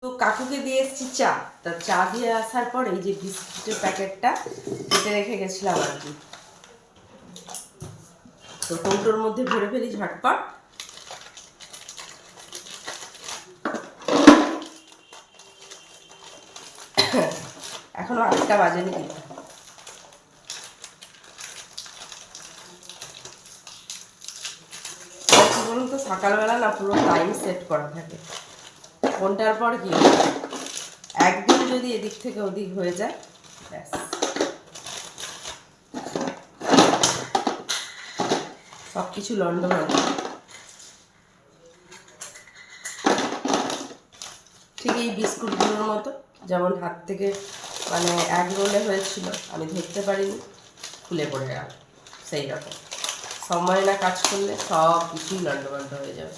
তো কাকুকে দিয়ে এসেছি চা। তা চা দিয়ে আসার পর এই যে বিস্কুটের প্যাকেটটা কেটে রেখে গেছিলাম আর কি, তো কৌটোর মধ্যে ভরে ফেলি ঝটপট। এখনো 8টা বাজেনি কিন্তু। কি বলুন তো, সকালবেলা না পুরো টাইম সেট করা থাকে, কোনটার পর কি একদিন যদি এদিক থেকে ওদিক হয়ে যায় ব্যাস সব কিছু লন্ডভন্ড। ঠিক এই বিস্কুটগুলোর মতো, যেমন হাত থেকে মানে এক রোলে হয়েছিল, আমি ধরতে পারিনি, খুলে পড়ে গেল, সেই রকম। সময় না কাজ করলে সব কিছুই লন্ডভন্ড হয়ে যাবে।